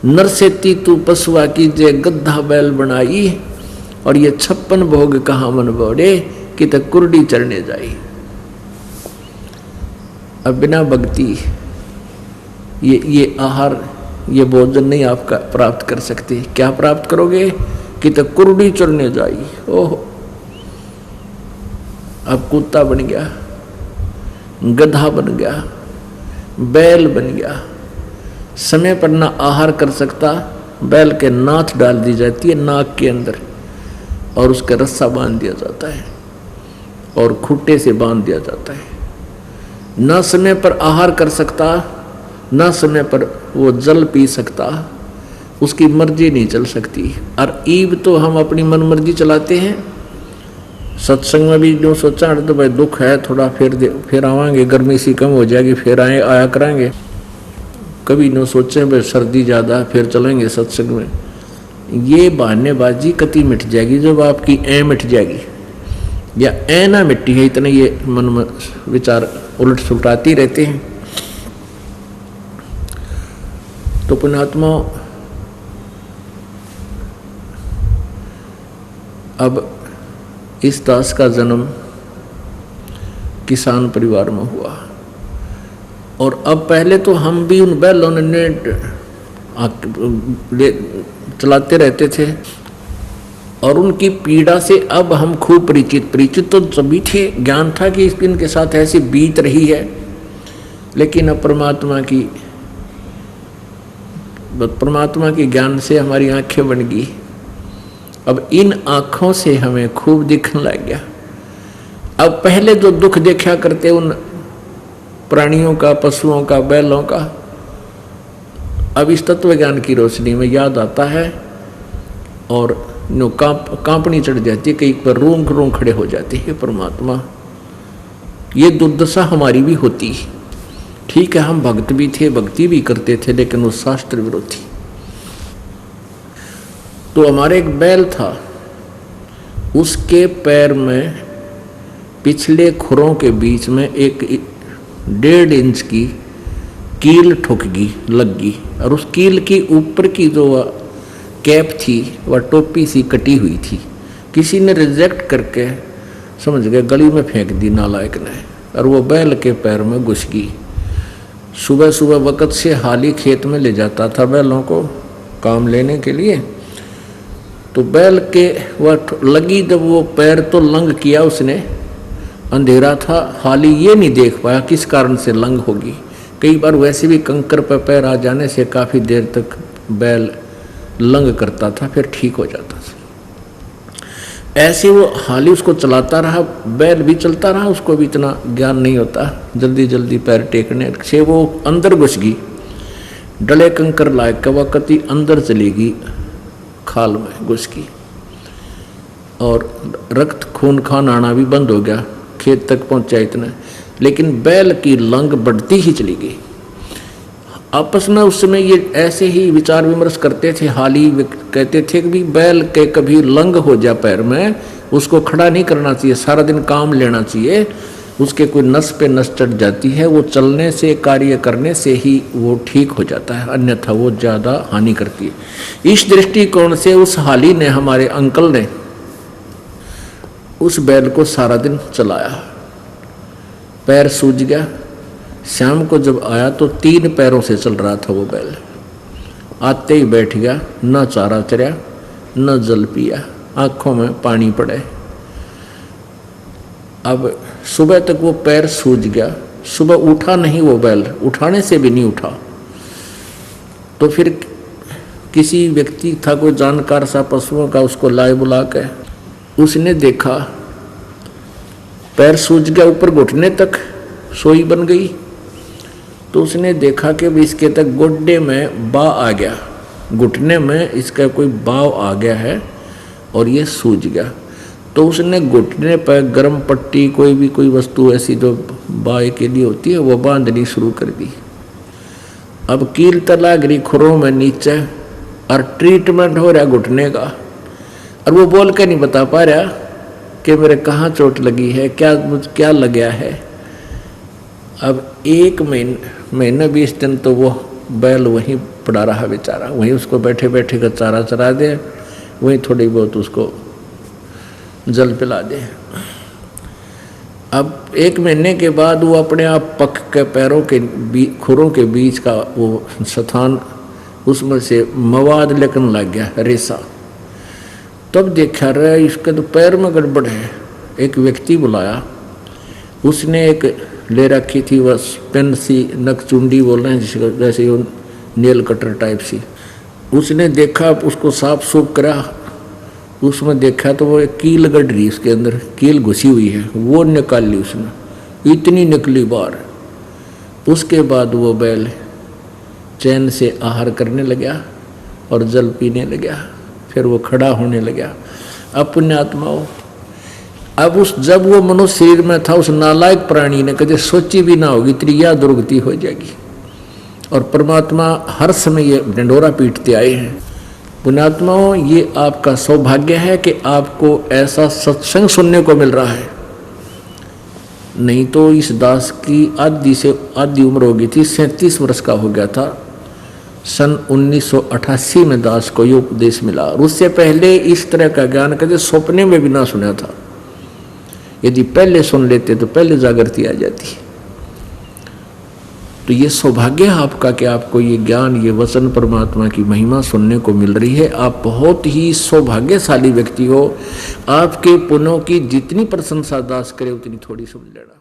नरसेती तू पशुआ की जे गद्दा बैल बनाई, और ये 56 भोग कहाँ मन बोड़े कि तक कुर्डी चढ़ने जाई। अब बिना भक्ति ये आहार, ये भोजन नहीं आपका प्राप्त कर सकते। क्या प्राप्त करोगे कि तक कुर्डी चढ़ने जाई। ओह, अब कुत्ता बन गया, गधा बन गया, बैल बन गया, समय पर ना आहार कर सकता। बैल के नाथ डाल दी जाती है नाक के अंदर, और उसका रस्सा बांध दिया जाता है और खूंटे से बांध दिया जाता है। ना समय पर आहार कर सकता, ना समय पर वो जल पी सकता, उसकी मर्जी नहीं चल सकती। और ईब तो हम अपनी मन मर्जी चलाते हैं। सत्संग में भी जो सोचा तो भाई दुख है थोड़ा, फिर आवांगे, गर्मी सी कम हो जाएगी, फिर आया करांगे। कभी न सोचे भाई सर्दी ज़्यादा, फिर चलेंगे सत्संग में। ये बहानेबाजी कति मिट जाएगी जब आपकी ऐ मिट जाएगी, या ऐ ना मिट्टी है, इतने ये मन में विचार उलट सुलटाती रहते हैं। तो पुण्यात्मा, अब इस दास का जन्म किसान परिवार में हुआ, और अब पहले तो हम भी उन बैलों ने चलाते रहते थे, और उनकी पीड़ा से अब हम खूब परिचित तो सभी थे, ज्ञान था कि इनके साथ ऐसी बीत रही है। लेकिन अब परमात्मा की ज्ञान से हमारी आंखें बन गई। अब इन आँखों से हमें खूब दिखने लग गया। अब पहले जो दुख देखा करते उन प्राणियों का, पशुओं का, बैलों का, अब इस तत्व ज्ञान की रोशनी में याद आता है, और कांपनी चढ़ जाती है, कई पर रूंग खड़े हो जाते हैं। परमात्मा, ये दुर्दशा हमारी भी होती। ठीक है, हम भक्त भी थे, भक्ति भी करते थे, लेकिन वो शास्त्र विरोधी। तो हमारे एक बैल था, उसके पैर में पिछले खुरों के बीच में एक 1.5 इंच की कील लग गई, और उस कील की ऊपर की जो कैप थी वह टोपी सी कटी हुई थी। किसी ने रिजेक्ट करके समझ गए गली में फेंक दी नालायक ने, और वो बैल के पैर में घुस गई। सुबह सुबह वक़्त से हाली खेत में ले जाता था बैलों को काम लेने के लिए, तो बैल के वह लगी, जब वो पैर तो लंग किया उसने, अंधेरा था, हाली ये नहीं देख पाया किस कारण से लंग होगी। कई बार वैसे भी कंकर पर पैर आ जाने से काफ़ी देर तक बैल लंग करता था, फिर ठीक हो जाता था। ऐसे वो हाली उसको चलाता रहा, बैल भी चलता रहा, उसको भी इतना ज्ञान नहीं होता, जल्दी जल्दी पैर टेकने से वो अंदर घुस गई। डले कंकर लायक का वक़्त ही अंदर चलेगी, खाल में घुस गई, और रक्त खून खान आना भी बंद हो गया, खेत तक पहुंचा इतना। लेकिन बैल की लंग बढ़ती ही चली गई। आपस में उस समय ये ऐसे ही विचार विमर्श करते थे। हाली कहते थे कि बैल के कभी लंग हो जा पैर में, उसको खड़ा नहीं करना चाहिए, सारा दिन काम लेना चाहिए, उसके कोई नस पे नस चढ़ जाती है, वो चलने से, कार्य करने से ही वो ठीक हो जाता है, अन्यथा वो ज़्यादा हानि करती है। इस दृष्टिकोण से उस हाली ने, हमारे अंकल ने, उस बैल को सारा दिन चलाया। पैर सूज गया। शाम को जब आया तो 3 पैरों से चल रहा था वो बैल। आते ही बैठ गया, न चारा चरया न जल पिया, आंखों में पानी पड़े। अब सुबह तक वो पैर सूज गया, सुबह उठा नहीं वो बैल, उठाने से भी नहीं उठा। तो फिर किसी व्यक्ति था, कोई जानकार सा पशुओं का, उसको लाए बुला के उसने देखा पैर सूज गया, ऊपर घुटने तक सोई बन गई। तो उसने देखा कि इसके तक गोड्डे में बा आ गया, घुटने में इसका कोई बाव आ गया है और ये सूज गया। तो उसने घुटने पर गर्म पट्टी, कोई वस्तु ऐसी जो बाय के लिए होती है, वो बांधनी शुरू कर दी। अब कील तला गिरी खुरों में नीचे, और ट्रीटमेंट हो रहा घुटने का, और वो बोल के नहीं बता पा रहा कि मेरे कहाँ चोट लगी है, क्या लग गया है। अब 1 महीना 20 दिन तो वो बैल वहीं पड़ा रहा बेचारा, वहीं उसको बैठे बैठे का चारा चरा दे, वहीं थोड़ी बहुत उसको जल पिला दे। अब 1 महीने के बाद वो अपने आप पक के पैरों के खुरों के बीच का वो स्थान, उसमें से मवाद लेकर लग गया, रेसा। तब देखा रहा इसके तो पैर में गड़बड़ है। एक व्यक्ति बुलाया, उसने एक ले रखी थी बस पेन सी, नकचुंडी बोल रहे हैं जिसको, जैसे वो नेल कटर टाइप सी। उसने देखा, उसको साफ सूफ करा, उसमें देखा तो वो एक कील गड़ रही, उसके अंदर कील घुसी हुई है, वो निकाल ली उसने, इतनी निकली बार। उसके बाद वो बैल चैन से आहार करने लगा और जल पीने लगा, फिर वो खड़ा होने लगा। अब पुण्यात्माओं, अब जब वो मनुष्य शरीर में था, उस नालायक प्राणी ने कभी सोची भी ना होगी त्रिया दुर्गति हो जाएगी, और परमात्मा हर समय ये ढंढोरा पीटते आए हैं। पुण्यात्माओं, ये आपका सौभाग्य है कि आपको ऐसा सत्संग सुनने को मिल रहा है, नहीं तो इस दास की आधी उम्र हो गई थी, 37 वर्ष का हो गया था। सन 1988 में दास को ये उपदेश मिला, और उससे पहले इस तरह का ज्ञान कभी सपने में भी ना सुना था। यदि पहले सुन लेते तो पहले जागृति आ जाती। तो ये सौभाग्य है आपका कि आपको ये ज्ञान, ये वचन, परमात्मा की महिमा सुनने को मिल रही है। आप बहुत ही सौभाग्यशाली व्यक्ति हो। आपके पुण्यों की जितनी प्रशंसा दास करे उतनी थोड़ी समझ लेना।